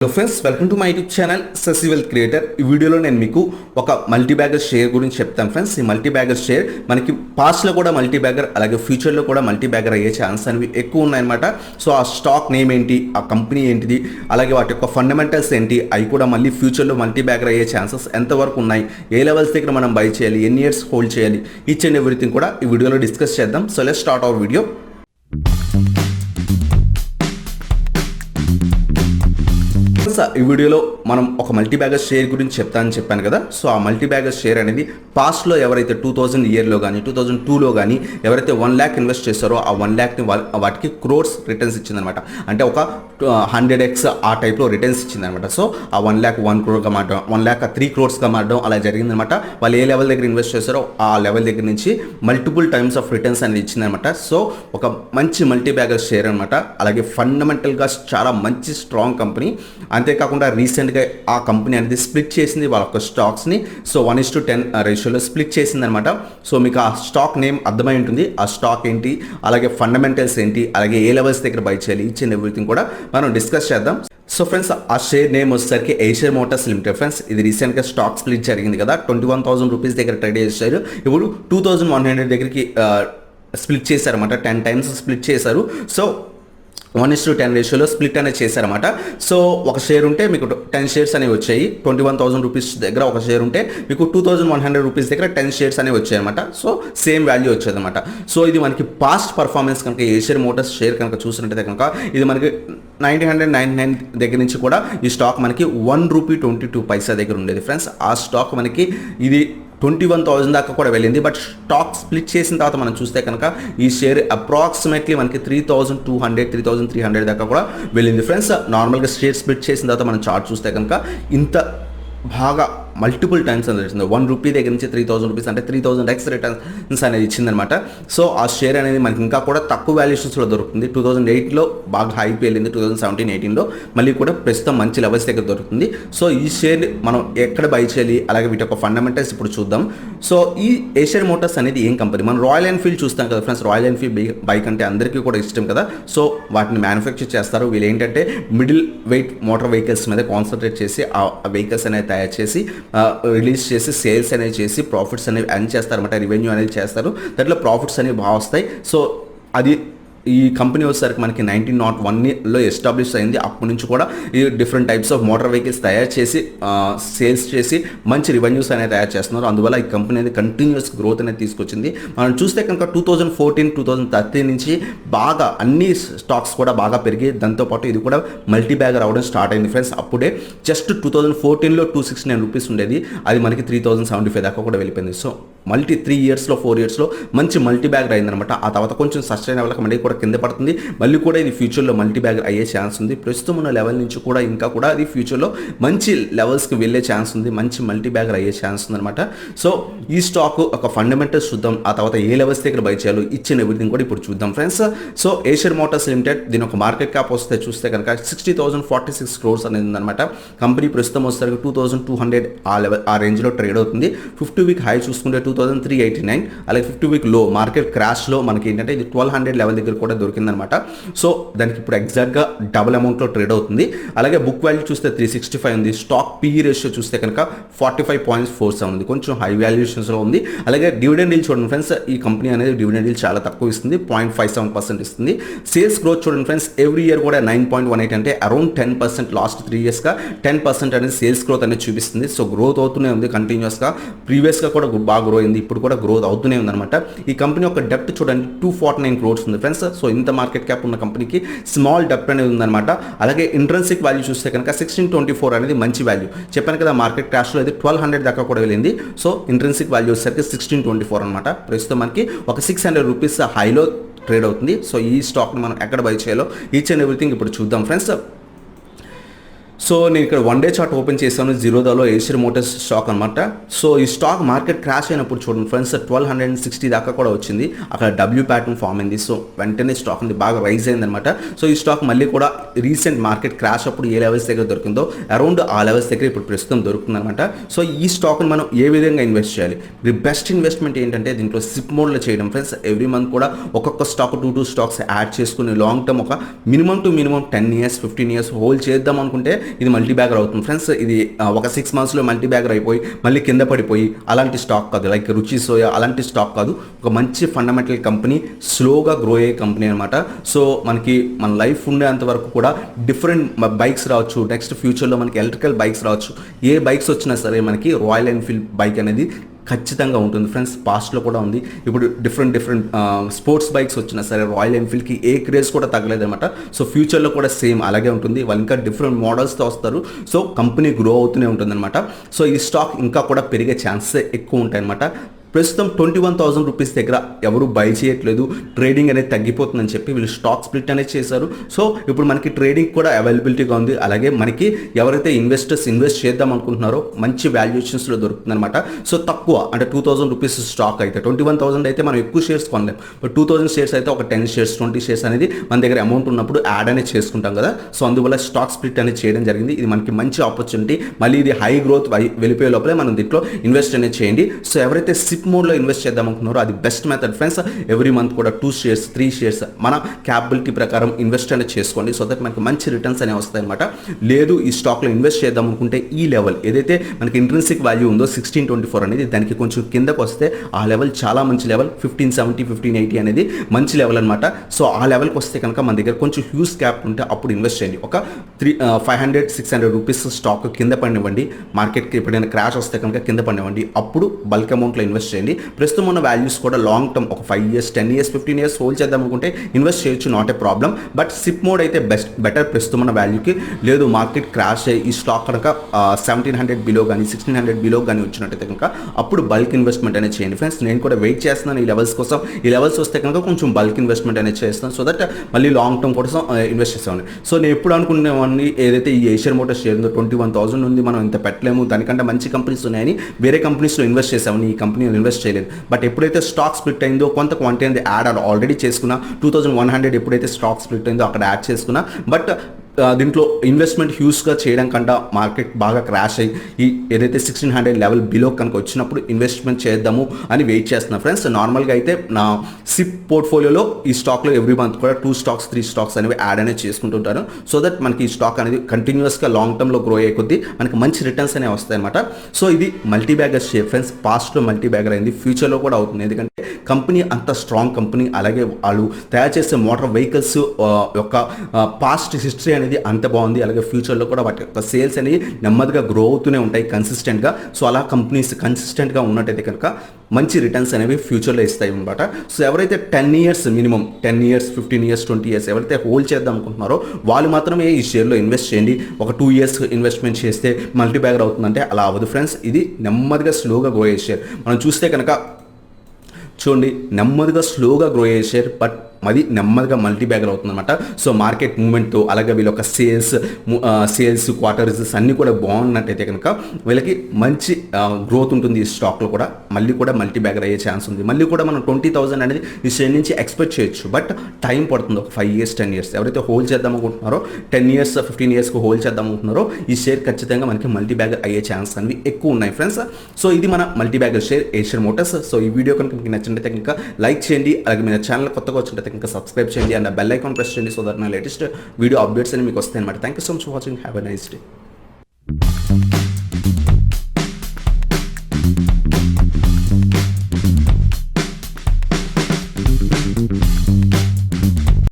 Hello friends, welcome to my YouTube channel Shashi wealth creator. ఈ వీడియోలో నేను మీకు ఒక మల్టీ బ్యాగర్ షేర్ గురించి చెప్తాను ఫ్రెండ్స్. ఈ మల్టీ బ్యాగర్ షేర్ మనకి పాస్ట్లో కూడా మల్టీ బ్యాగర్, అలాగే ఫ్యూచర్లో కూడా మల్టీ బ్యాగర్ అయ్యే ఛాన్స్ అనేవి ఎక్కువ ఉన్నాయన్నమాట. సో ఆ స్టాక్ నేమ్ ఏంటి, ఆ కంపెనీ ఏంటిది, అలాగే వాటి యొక్క ఫండమెంటల్స్ ఏంటి, అవి కూడా మళ్ళీ ఫ్యూచర్లో మల్టీ బ్యాగర్ అయ్యే ఛాన్సెస్ ఎంతవరకు ఉన్నాయి, ఏ లెవెల్స్ దగ్గర మనం బై చేయాలి, ఎన్ని ఇయర్స్ హోల్డ్ చేయాలి, ఈచ్ అండ్ ఎవ్రీథింగ్ కూడా ఈ వీడియోలో డిస్కస్ చేద్దాం. So let's start our video. ఈ వీడియోలో మనం ఒక మల్టీ బ్యాగర్ షేర్ గురించి చెప్పాను కదా. సో ఆ మల్టీ బ్యాగర్ షేర్ అనేది పాస్ట్లో ఎవరైతే 2000 ఇయర్లో కానీ 2002లో కానీ ఎవరైతే 1 lakh ఇన్వెస్ట్ చేస్తారో ఆ 1 lakhని వాటికి క్రోర్స్ రిటర్న్స్ ఇచ్చిందనమాట. అంటే ఒక 100x ఆ టైప్లో రిటర్న్స్ ఇచ్చిందనమాట. సో ఆ 1 lakh 1 crore మారడం, 1 lakh 3 crores మారడం అలా జరిగిందనమాట. వాళ్ళు ఏ లెవెల్ దగ్గర ఇన్వెస్ట్ చేస్తారో ఆ లెవెల్ దగ్గర నుంచి మల్టిపుల్ టైమ్స్ ఆఫ్ రిటర్న్స్ అనేది ఇచ్చిందనమాట. సో ఒక మంచి మల్టీ బ్యాగర్ షేర్ అనమాట. అలాగే ఫండమెంటల్గా చాలా మంచి స్ట్రాంగ్ కంపెనీ. అంతేకాకుండా రీసెంట్గా ఆ కంపెనీ అనేది స్ప్లిట్ చేసింది వాళ్ళ యొక్క స్టాక్స్ని. సో 1:10 రేషియోలో స్ప్లిట్ చేసింది అనమాట. సో మీకు ఆ స్టాక్ నేమ్ అర్థమై ఉంటుంది, ఆ స్టాక్ ఏంటి, అలాగే ఫండమెంటల్స్ ఏంటి, అలాగే ఏ లెవెల్స్ దగ్గర బై చేయాలి, ఈచ్ అండ్ ఎవ్రీథింగ్ కూడా మనం డిస్కస్ చేద్దాం. సో ఫ్రెండ్స్, ఆ షేర్ నేమ్ వచ్చేసరికి ఏషియర్ మోటార్స్ లిమిటెడ్ ఫ్రెండ్స్. ఇది రీసెంట్గా స్టాక్ స్ప్లిట్ జరిగింది కదా. 21,000 రూపీస్ దగ్గర ట్రేడ్ చేశారు. ఇప్పుడు 2,100 దగ్గరికి స్ప్లిట్ చేశారన్నమాట. 10 times స్ప్లిట్ చేశారు. సో 1:10 రేషియోలో స్ప్లిట్ అనేది చేశారన్నమాట. సో ఒక షేర్ ఉంటే మీకు 10 shares అనేవి వచ్చాయి. 21,000 రూపీస్ దగ్గర ఒక షేర్ ఉంటే మీకు 2,100 రూపీస్ దగ్గర 10 shares అనేవి వచ్చాయి అనమాట. సో సేమ్ వాల్యూ వచ్చేదన్నమాట. సో ఇది మనకి పాస్ట్ పర్ఫార్మెన్స్ కనుక ఏషియర్ మోటార్స్ షేర్ కనుక చూసినట్టయితే కనుక ఇది మనకి 1999 దగ్గర నుంచి కూడా ఈ స్టాక్ మనకి ₹1.22 దగ్గర ఉండేది ఫ్రెండ్స్. ఆ స్టాక్ మనకి ఇది 21,000 దాకా కూడా వెళ్ళింది. బట్ స్టాక్ స్ప్లిట్ చేసిన తర్వాత మనం చూస్తే కనుక ఈ షేర్ అప్రాక్సిమేట్లీ మనకి 3,200 3,300 దాకా కూడా వెళ్ళింది ఫ్రెండ్స్. నార్మల్గా షేర్ స్ప్లిట్ చేసిన తర్వాత మనం చార్ట్ చూస్తే కనుక ఇంత బాగా మల్టిపుల్ టైమ్స్ అనేది వచ్చింది. ₹1 దగ్గర నుంచి 3,000 రూపీస్ అంటే 3,000x రిటర్న్స్ అనేది ఇచ్చిందనమాట. సో ఆ షేర్ అనేది మనకి ఇంకా కూడా తక్కువ వాల్యుయేషన్స్లో దొరుకుతుంది. 2008లో బాగా హైప్ వెళ్ళింది, 2017-18లో మళ్ళీ కూడా ప్రస్తుతం మంచి లెవెల్స్ దగ్గర దొరుకుతుంది. సో ఈ షేర్ మనం ఎక్కడ బై చేయాలి, అలాగే వీటి యొక్క ఫండమెంటల్స్ ఇప్పుడు చూద్దాం. సో ఈ ఏషియర్ మోటార్స్ అనేది ఏం కంపెనీ? మనం రాయల్ ఎన్ఫీల్డ్ చూస్తాం కదా ఫ్రెండ్స్. రాయల్ ఎన్ఫీల్డ్ బైక్ అంటే అందరికీ కూడా ఇష్టం కదా. సో వాటిని మ్యానుఫ్యాక్చర్ చేస్తారు. వీళ్ళు ఏంటంటే మిడిల్ వెయిట్ మోటార్ వెహికల్స్ మీద కాన్సన్ట్రేట్ చేసి ఆ వెహికల్స్ అనేది తయారు చేసి రిలీజ్ చేసి సేల్స్ అనేవి చేసి ప్రాఫిట్స్ అనేవి ఎర్న్ చేస్తారన్నమాట. రెవెన్యూ అనేది చేస్తారు. దాంట్లో ప్రాఫిట్స్ అనేవి బాగా వస్తాయి. సో అది ఈ కంపెనీ వచ్చేసరికి మనకి 1901లో ఎస్టాబ్లిష్ అయింది. అప్పటి నుంచి కూడా ఈ different types of motor vehicles తయారు చేసి సేల్స్ చేసి మంచి రెవెన్యూస్ అనేది తయారు చేస్తున్నారు. అందువల్ల ఈ కంపెనీ అనేది కంటిన్యూస్ గ్రోత్ అనేది తీసుకొచ్చింది. మనం చూస్తే కనుక 2014 2013 నుంచి బాగా అన్ని స్టాక్స్ కూడా బాగా పెరిగి దాంతోపాటు ఇది కూడా మల్టీ బ్యాగర్ అవ్వడం స్టార్ట్ అయింది ఫ్రెండ్స్. అప్పుడే జస్ట్ 2014లో ₹269 ఉండేది, అది మనకి 3,075 దాకా కూడా వెళ్ళిపోయింది. సో 3 ఇయర్స్లో 4 ఇయర్స్లో మంచి మల్టీ బ్యాగర్ అయిందనమాట. ఆ తర్వాత కొంచెం సస్టైన్ అవ్వక మళ్ళీ కూడా కింద పడుతుంది. మళ్ళీ కూడా ఇది ఫ్యూచర్లో మల్టీ బ్యాగర్ అయ్యే ఛాన్స్ ఉంది. ప్రస్తుతం ఉన్న లెవెల్ నుంచి కూడా ఇంకా కూడా అది ఫ్యూచర్లో మంచి లెవెల్స్కి వెళ్ళే ఛాన్స్ ఉంది. మంచి మల్టీ బ్యాగర్ అయ్యే ఛాన్స్ ఉందన్నమాట. సో ఈ స్టాక్ ఒక ఫండమెంటల్స్ చూద్దాం. ఆ తర్వాత ఏ లెవెల్స్ దగ్గర బై చేయాలో ఇచ్చిన ఎవ్రీథింగ్ కూడా ఇప్పుడు చూద్దాం ఫ్రెండ్స్. సో ఏషియర్ మోటార్స్ లిమిటెడ్ దీని ఒక మార్కెట్ క్యాప్ వస్తే చూస్తే కనుక 60,046 crores అనేది ఉందన్నమాట. కంపెనీ ప్రస్తుతం వచ్చేసరికి 2,200 ఆ రేంజ్లో ట్రేడ్ అవుతుంది. 50-week హై చూసుకుంటే 2,389, అలాగే 50-week లో మార్కెట్ క్రాష్లో మనకి ఏంటంటే ఇది 1,200 లెవెల్ దగ్గర కూడా దొరికిందనమాట. సో దానికి ఇప్పుడు ఎగ్జాక్ట్గా డబుల్ అమౌంట్లో ట్రేడ్ అవుతుంది. అలాగే బుక్ వాల్యూ చూస్తే 365 ఉంది. స్టాక్ PE రేషియో చూస్తే కనుక 45.47 ఉంది, కొంచెం హై వాల్యుయేషన్స్లో ఉంది. అలాగే డివిడెండ్ డీల్ చూడండి ఫ్రెండ్స్, ఈ కంపెనీ అనేది డివిడెండ్ డీల్ చాలా తక్కువ ఇస్తుంది, 0.57% ఇస్తుంది. సేల్స్ గ్రోత్ చూడండి ఫ్రెండ్స్, ఎవ్రీ ఇయర్ కూడా 9.18 అంటే అరౌండ్ 10%. లాస్ట్ 3 ఇయర్స్గా 10% అనేది సేల్స్ గ్రోత్ అనేది చూపిస్తుంది. సో గ్రోత్ అవుతూనే ఉంది కంటిన్యూస్గా. ప్రీవియస్గా కూడా బాగా గ్రో అయింది, ఇప్పుడు కూడా గ్రోత్ అవుతూనే ఉందన్నమాట. ఈ కంపెనీ యొక్క డెప్ట్ చూడండి 249 crores ఉంది ఫ్రెండ్స్. సో ఇంత మార్కెట్ క్యాప్ ఉన్న కంపెనీకి స్మాల్ డెప్ట్ అనేది ఉందన్నమాట. అలాగే ఇంట్రెన్సిక్ వాల్యూ చూస్తే కనుక 1624 అనేది మంచి వాల్యూ. చెప్పాను కదా మార్కెట్ క్రాష్లో అయితే 1,200 దాకా కూడా వెళ్ళింది. సో ఇంట్రెన్సిక్ వాల్యూ వచ్చేసరికి 1624 అనమాట. ప్రస్తుతం మనకి ఒక 600 రూపీస్ హైలో ట్రేడ్ అవుతుంది. సో ఈ స్టాక్ని మనం ఎక్కడ బై చేయాలో ఈచ్ అండ్ ఎవ్రీథింగ్ ఇప్పుడు చూద్దాం ఫ్రెండ్స్. సో నేను ఇక్కడ 1 day చార్ట్ ఓపెన్ చేశాను. జీరోదాలో ఏషియర్ మోటార్స్ స్టాక్ అనమాట. సో ఈ స్టాక్ మార్కెట్ క్రాష్ అయినప్పుడు చూడండి ఫ్రెండ్స్ 1,260 దాకా కూడా వచ్చింది. అక్కడ డబ్ల్యూ ప్యాటర్న్ ఫామ్ అయింది. సో వెంటనే స్టాక్ అనేది బాగా రైజ్ అయిందనమాట. సో ఈ స్టాక్ మళ్ళీ కూడా రీసెంట్ మార్కెట్ క్రాష్ అప్పుడు ఏ లెవెల్స్ దగ్గర దొరికిందో అరౌండ్ ఆ లెవెల్స్ దగ్గర ఇప్పుడు ప్రస్తుతం దొరుకుతుందనమాట. సో ఈ స్టాక్ని మనం ఏ విధంగా ఇన్వెస్ట్ చేయాలి? ది బెస్ట్ ఇన్వెస్ట్మెంట్ ఏంటంటే దీంట్లో సిప్ మోడ్లో చేయడం ఫ్రెండ్స్. ఎవ్రీ మంత్ కూడా ఒక్కొక్క స్టాక్ 2 స్టాక్స్ యాడ్ చేసుకుని లాంగ్ టర్మ్ ఒక minimum to minimum 10 years 15 years hold చేద్దాం అనుకుంటే ఇది మల్టీ బ్యాగర్ అవుతుంది ఫ్రెండ్స్. ఇది ఒక 6 మంత్స్లో మల్టీ బ్యాగర్ అయిపోయి మళ్ళీ కింద పడిపోయి అలాంటి స్టాక్ కాదు. లైక్ రుచి సోయా అలాంటి స్టాక్ కాదు. ఒక మంచి ఫండమెంటల్ కంపెనీ, స్లోగా గ్రో అయ్యే కంపెనీ అనమాట. సో మనకి మన లైఫ్ ఉండేంత వరకు కూడా డిఫరెంట్ బైక్స్ రావచ్చు, నెక్స్ట్ ఫ్యూచర్లో మనకి ఎలక్ట్రికల్ బైక్స్ రావచ్చు. ఏ బైక్స్ వచ్చినా సరే మనకి రాయల్ ఎన్ఫీల్డ్ బైక్ అనేది ఖచ్చితంగా ఉంటుంది ఫ్రెండ్స్. పాస్ట్లో కూడా ఉంది. ఇప్పుడు డిఫరెంట్ స్పోర్ట్స్ బైక్స్ వచ్చినా సరే రాయల్ ఎన్ఫీల్డ్కి ఏ క్రేజ్ కూడా తగ్గలేదన్నమాట. సో ఫ్యూచర్లో కూడా సేమ్ అలాగే ఉంటుంది. వాళ్ళు ఇంకా డిఫరెంట్ మోడల్స్తో వస్తారు. సో కంపెనీ గ్రో అవుతూనే ఉంటుంది అనమాట. సో ఈ స్టాక్ ఇంకా కూడా పెరిగే ఛాన్సెస్ ఎక్కువ ఉంటాయి అనమాట. ప్రస్తుతం 21,000 రూపీస్ దగ్గర ఎవరు బై చేయట్లేదు. ట్రేడింగ్ అనేది తగ్గిపోతుందని చెప్పి వీళ్ళు స్టాక్ స్ప్లిట్ అనేది చేశారు. సో ఇప్పుడు మనకి ట్రేడింగ్ కూడా అవైలబిలిటీగా ఉంది. అలాగే మనకి ఎవరైతే ఇన్వెస్ట్ చేద్దాం అనుకుంటున్నారో మంచి వాల్యుయేషన్స్లో దొరుకుతుంది అనమాట. సో తక్కువ అంటే 2,000 రూపీస్ స్టాక్ అయితే 21,000 అయితే మనం ఎక్కువ షేర్స్ కొనలేం. బట్ 2,000 షేర్స్ అయితే ఒక 10 షేర్స్ 20 షేర్స్ అనేది మన దగ్గర అమౌంట్ ఉన్నప్పుడు యాడ్ అనేది చేసుకుంటాం కదా. సో అందువల్ల స్టాక్ స్ప్లిట్ అనేది చేయడం జరిగింది. ఇది మనకి మంచి ఆపర్చునిటీ. మళ్ళీ ఇది హై గ్రోత్ వెళ్ళిపోయే లోపలే మనం దీంట్లో ఇన్వెస్ట్ అనేది చేయండి. సో ఎవరైతే మోడ్లో ఇన్వెస్ట్ చేద్దాం అనుకున్నారో అది best method friends. Every month కూడా 2 షేర్స్ 3 షేర్స్ మన క్యాపబిలిటీ ప్రకారం ఇన్వెస్ట్ అనేది చేసుకోండి. సో దట్ మనకి మంచి రిటర్న్స్ అనేవి వస్తాయి అనమాట. లేదు ఈ స్టాక్లో ఇన్వెస్ట్ చేద్దాం అనుకుంటే ఈ లెవెల్ ఏదైతే మనకి ఇంట్రెన్సిక్ వాల్యూ ఉందో 1624 అనేది దానికి కొంచెం కిందకు వస్తే ఆ లెవెల్ చాలా మంచి లెవెల్. 1570 1580 అనేది మంచి లెవెల్ అనమాట. సో ఆ లెవెల్కి వస్తే కనుక మన దగ్గర కొంచెం హ్యూజ్ క్యాప్ ఉంటే అప్పుడు ఇన్వెస్ట్ చేయండి. ఒక 500-600 రూపీస్ స్టాక్ కింద పడినివ్వండి. మార్కెట్కి ఎప్పుడైనా క్రాష్ వస్తే కనుక కింద పడినివ్వండి. అప్పుడు బల్క్ అమౌంట్లో ఇన్వెస్ట్ చేయండి. ప్రస్తుతం ఉన్న వాల్యూస్ కూడా లాంగ్ టర్మ్ ఒక 5 years 10 years 15 years హోల్డ్ చేద్దాం అనుకుంటే ఇన్వెస్ట్ చేయొచ్చు, not a problem. But SIP mode అయితే బెటర్ ప్రస్తుతం ఉన్న వాల్యూకి. లేదు మార్కెట్ క్రాష్ అయ్యి ఈ స్టాక్ కనుక 1700 బిలో కానీ 1600 బిలో కానీ వచ్చినట్టయితే కనుక అప్పుడు బల్క్ ఇన్వెస్ట్మెంట్ అనేది చేయండి ఫ్రెండ్స్. నేను కూడా వెయిట్ చేస్తున్నాను ఈ లెవెల్స్ కోసం. ఈ లెవెల్స్ వస్తే కనుక కొంచెం బల్క్ ఇన్వెస్ట్మెంట్ అనేది చేస్తాను. సో దట్ మళ్ళీ లాంగ్ టర్మ్ కోసం ఇన్వెస్ట్ చేస్తాను. సో నేను ఎప్పుడు అనుకునేవాడిని ఏదైతే ఈ ఏషియన్ మోటార్స్ షేర్ ఉందో 21,000 ఉంది, మనం ఇంత పెట్టలేము, దానికంటే మంచి కంపెనీస్ ఉన్నాయని వేరే కంపెనీస్లో ఇన్వెస్ట్ చేసామని ఈ కంపెనీలో ఇన్వెస్ట్ చేయలేదు. బట్ ఎప్పుడైతే స్టాక్ స్ప్లిట్ అయిందో కొంత క్వాంటిటీ అనేది యాడ్ ఆల్రెడీ చేసుకున్నా. 2100 ఎప్పుడైతే స్టాక్ స్ప్లిట్ అయిందో అక్కడ యాడ్ చేసుకున్నా. బట్ దీంట్లో ఇన్వెస్ట్మెంట్ హ్యూజ్గా చేయడం కంటే మార్కెట్ బాగా క్రాష్ అయ్యి ఈ ఏదైతే 1600 లెవెల్ బిలో కనుక వచ్చినప్పుడు ఇన్వెస్ట్మెంట్ చేద్దాము అని వెయిట్ చేస్తున్నా ఫ్రెండ్స్. నార్మల్గా అయితే నా సిప్ పోర్ట్ఫోలియోలో ఈ స్టాక్లో ఎవ్రీ మంత్ కూడా 2 స్టాక్స్ 3 స్టాక్స్ అనేవి యాడ్ అనేది చేసుకుంటుంటాను. సో దట్ మనకి ఈ స్టాక్ అనేది కంటిన్యూస్గా లాంగ్ టర్మ్లో గ్రో అయ్యే కొద్దీ మనకి మంచి రిటర్న్స్ అనేవి వస్తాయి అనమాట. సో ఇది మల్టీ బ్యాగర్ షేర్ ఫ్రెండ్స్. పాస్ట్లో మల్టీ బ్యాగర్ అయింది, ఫ్యూచర్లో కూడా అవుతుంది. ఎందుకంటే కంపెనీ అంత స్ట్రాంగ్ కంపెనీ. అలాగే వాళ్ళు తయారు చేసే మోటార్ వెహికల్స్ యొక్క పాస్ట్ హిస్టరీ అనేది అంత బాగుంది. అలాగే ఫ్యూచర్లో కూడా వాటి యొక్క సేల్స్ అనేవి నెమ్మదిగా గ్రో అవుతూనే ఉంటాయి కన్సిస్టెంట్గా. సో అలా కంపెనీస్ కన్సిస్టెంట్గా ఉన్నట్టయితే కనుక మంచి రిటర్న్స్ అనేవి ఫ్యూచర్లో ఇస్తాయి అనమాట. సో ఎవరైతే 10 years minimum 10 years 15 years 20 years ఎవరైతే హోల్డ్ చేద్దాం అనుకుంటున్నారో వాళ్ళు మాత్రమే ఈ షేర్లో ఇన్వెస్ట్ చేయండి. ఒక 2 years ఇన్వెస్ట్మెంట్ చేస్తే మల్టీ బ్యాగర్ అవుతుందంటే అలా అవ్వదు ఫ్రెండ్స్. ఇది నెమ్మదిగా స్లోగా గ్రో అయ్యే షేర్. మనం చూస్తే కనుక చూడండి నెమ్మదిగా స్లోగా గ్రో అయ్యే షేర్. బట్ అది నెమ్మదిగా మల్టీ బ్యాగర్ అవుతుందన్నమాట. సో మార్కెట్ మూవ్మెంట్తో అలాగే వీళ్ళ యొక్క సేల్స్ క్వార్టర్స్ అన్నీ కూడా బాగున్నట్టయితే కనుక వీళ్ళకి మంచి గ్రోత్ ఉంటుంది. ఈ స్టాక్లో కూడా మళ్ళీ కూడా మల్టీ బ్యాగర్ అయ్యే ఛాన్స్ ఉంది. మళ్ళీ కూడా మనం 20,000 అనేది ఈ షేర్ నుంచి ఎక్స్పెక్ట్ చేయొచ్చు. బట్ టైం పడుతుంది, ఒక 5 years 10 years. ఎవరైతే హోల్డ్ చేద్దాం అనుకుంటున్నారో 10 years 15 yearsకి హోల్డ్ చేద్దాం అనుకుంటున్నారో ఈ షేర్ ఖచ్చితంగా మనకి మల్టీ బ్యాగర్ అయ్యే ఛాన్స్ అనేవి ఎక్కువ ఉన్నాయి ఫ్రెండ్స్. సో ఇది మన multi bagger share Asian Motors. So ఈ వీడియో కనుక మీకు నచ్చినట్టయితే కనుక లైక్ చేయండి. అలాగే మీ ఛానల్ కొత్తగా వచ్చినట్టయితే ఇంకా సబ్స్క్రైబ్ చేయండి అండ్ బెల్ ఐకాన్ ప్రెస్ చేయండి. సో దట్ నా లేటెస్ట్ వీడియో అప్డేట్స్ అని మీకు వస్తాయి అనమాట. Thank you so much for watching. Have a nice day.